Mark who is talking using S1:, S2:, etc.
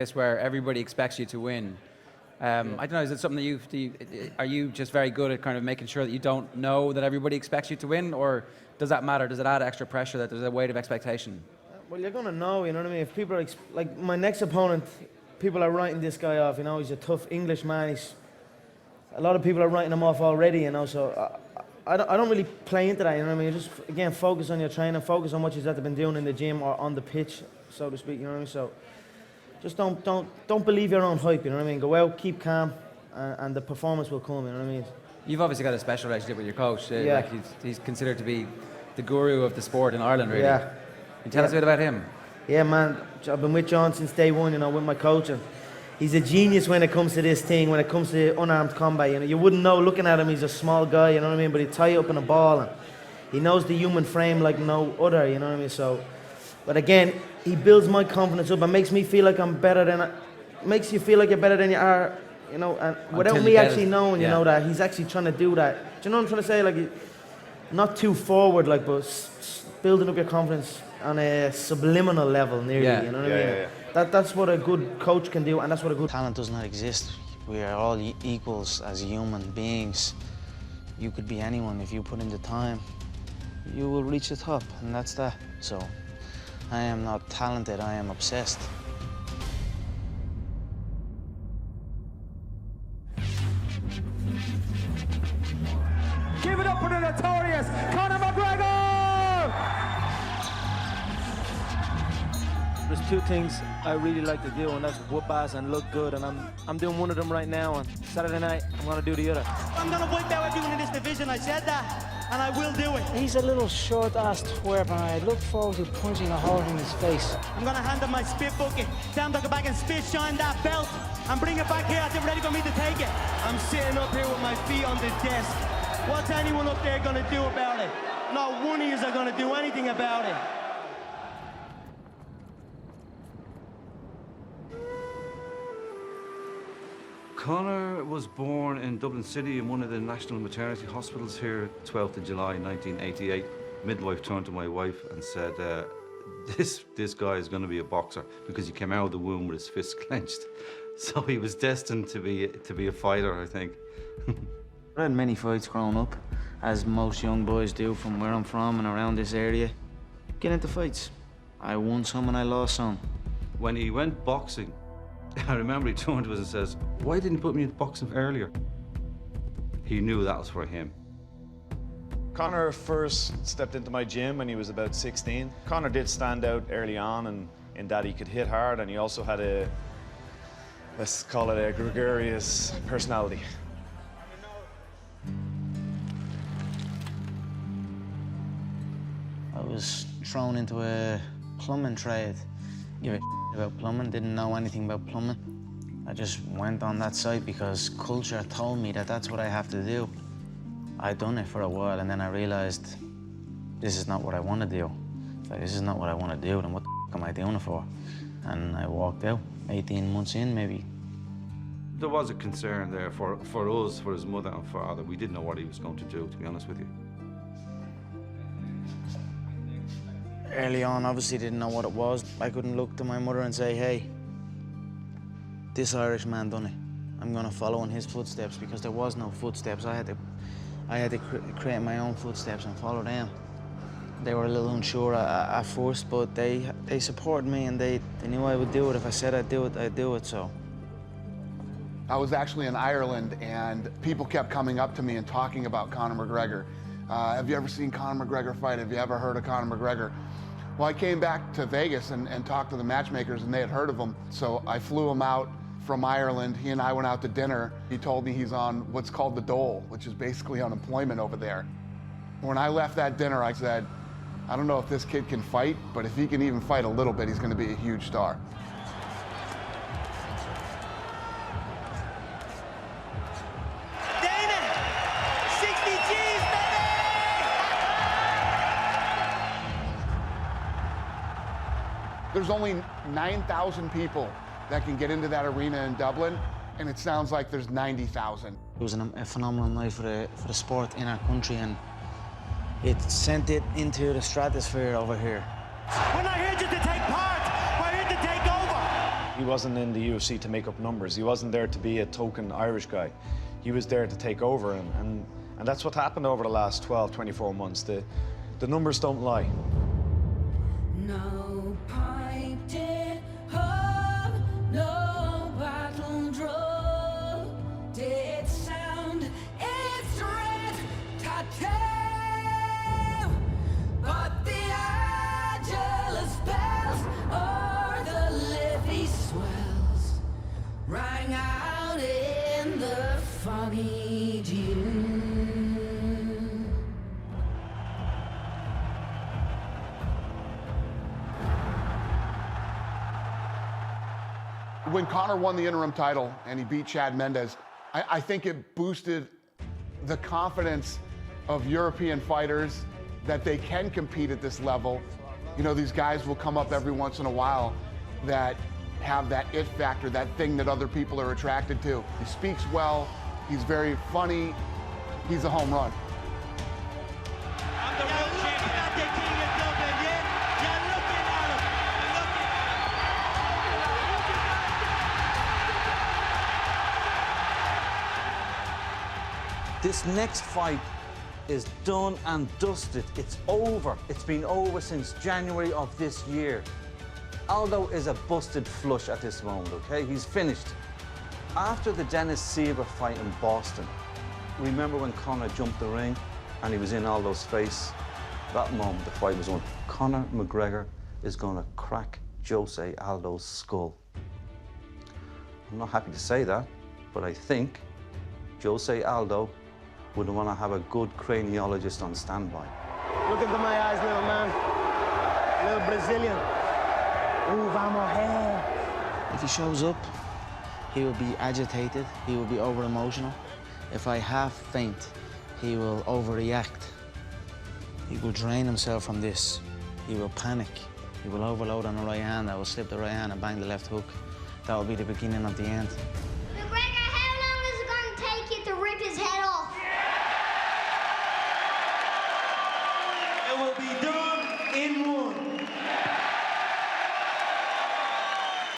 S1: It's where everybody expects you to win. I don't know, is it something that are you just very good at kind of making sure that you don't know that everybody expects you to win, or does that matter? Does it add extra pressure that there's a weight of expectation?
S2: Well, you're going to know, you know what I mean? If people are, like my next opponent, people are writing this guy off, you know, he's a tough English man. A lot of people are writing him off already, you know, so I don't really play into that, you know what I mean? You just, again, focus on your training, focus on what you've been doing in the gym or on the pitch, so to speak, you know what I mean? So just don't believe your own hype, you know what I mean? Go out, keep calm, and the performance will come, you know what I mean?
S1: You've obviously got a special relationship with your coach.
S2: Yeah.
S1: Like he's considered to be the guru of the sport in Ireland, really.
S2: Yeah.
S1: Can you tell us a bit about him?
S2: Yeah, man, I've been with John since day one, you know, with my coach, and he's a genius when it comes to this thing, when it comes to unarmed combat, you know. You wouldn't know looking at him, he's a small guy, you know what I mean, but he'd tie you up in a ball, and he knows the human frame like no other, you know what I mean, so. But again, he builds my confidence up and makes me feel like I'm better than, makes you feel like you're better than you are, you know, and without me actually knowing, you know, that he's actually trying to do that. Do you know what I'm trying to say? Like, not too forward, like, but building up your confidence on a subliminal level nearly, you know what I mean? Yeah. That's what a good coach can do, and that's what a good...
S3: Talent does not exist. We are all equals as human beings. You could be anyone. If you put in the time, you will reach the top, and that's that. So, I am not talented, I am obsessed.
S4: Give it up for the notorious Conor McGregor!
S2: There's two things I really like to do, and that's whoop ass and look good, and I'm doing one of them right now, and Saturday night, I'm gonna do the other.
S5: I'm gonna wipe out everyone in this division, I said that, and I will do it.
S6: He's a little short-ass twerp, and I look forward to punching a hole in his face.
S5: I'm gonna hand him my spit bucket, tell him to go back and spit shine that belt, and bring it back here as if ready for me to take it. I'm sitting up here with my feet on the desk. What's anyone up there gonna do about it? Not one of you are gonna do anything about it.
S7: Conor was born in Dublin City in one of the national maternity hospitals here, 12th of July 1988. Midwife turned to my wife and said, this guy is going to be a boxer, because he came out of the womb with his fists clenched. So he was destined to be a fighter, I think.
S3: I had many fights growing up, as most young boys do from where I'm from and around this area. Get into fights. I won some and I lost some.
S7: When he went boxing, I remember he turned to us and says, "Why didn't you put me in boxing earlier?" He knew that was for him.
S8: Conor first stepped into my gym when he was about 16. Conor did stand out early on, and in that he could hit hard, and he also had let's call it a gregarious personality.
S3: I was thrown into a plumbing trade. Give a about plumbing, didn't know anything about plumbing. I just went on that site because culture told me that that's what I have to do. I'd done it for a while, and then I realized this is not what I want to do. If this is not what I want to do, then what the f am I doing it for? And I walked out, 18 months in, maybe.
S7: There was a concern there for us, for his mother and father. We didn't know what he was going to do, to be honest with you.
S3: Early on, obviously didn't know what it was. I couldn't look to my mother and say, hey, this Irish man done it. I'm gonna follow in his footsteps, because there was no footsteps. I had to create my own footsteps and follow them. They were a little unsure at first, but they supported me, and they knew I would do it. If I said I'd do it, I'd do it, so.
S9: I was actually in Ireland, and people kept coming up to me and talking about Conor McGregor. Have you ever seen Conor McGregor fight? Have you ever heard of Conor McGregor? Well, I came back to Vegas and talked to the matchmakers, and they had heard of him. So I flew him out from Ireland. He and I went out to dinner. He told me he's on what's called the dole, which is basically unemployment over there. When I left that dinner, I said, I don't know if this kid can fight, but if he can even fight a little bit, he's going to be a huge star. There's only 9,000 people that can get into that arena in Dublin, and it sounds like there's 90,000.
S3: It was a phenomenal night for the sport in our country, and it sent it into the stratosphere over here.
S5: We're not here just to take part, we're here to take over.
S8: He wasn't in the UFC to make up numbers. He wasn't there to be a token Irish guy. He was there to take over, and that's what happened over the last 12, 24 months. The numbers don't lie.
S10: No pipe did hum, no battle drum did sound its red tattoo, but the Angelus bells or the Livy swells rang out in the foggy dew.
S9: When Conor won the interim title and he beat Chad Mendes, I think it boosted the confidence of European fighters that they can compete at this level. You know, these guys will come up every once in a while that have that it factor, that thing that other people are attracted to. He speaks well, he's very funny, he's a home run.
S5: I'm the world champion. At the King of Dublin, yeah? You're looking at him.
S7: This next fight is done and dusted. It's over. It's been over since January of this year. Aldo is a busted flush at this moment, okay? He's finished. After the Dennis Siver fight in Boston, remember when Conor jumped the ring and he was in Aldo's face? That moment, the fight was on. Conor McGregor is gonna crack Jose Aldo's skull. I'm not happy to say that, but I think Jose Aldo would want to have a good craniologist on standby.
S5: Look into my eyes, little man. Little Brazilian. Ooh, vamos here.
S3: If he shows up, he will be agitated, he will be over-emotional. If I half faint, he will overreact. He will drain himself from this. He will panic. He will overload on the right hand. I will slip the right hand and bang the left hook. That will be the beginning of the end.
S11: McGregor, how long is it going to take you to rip his head off?
S5: It will be done in one.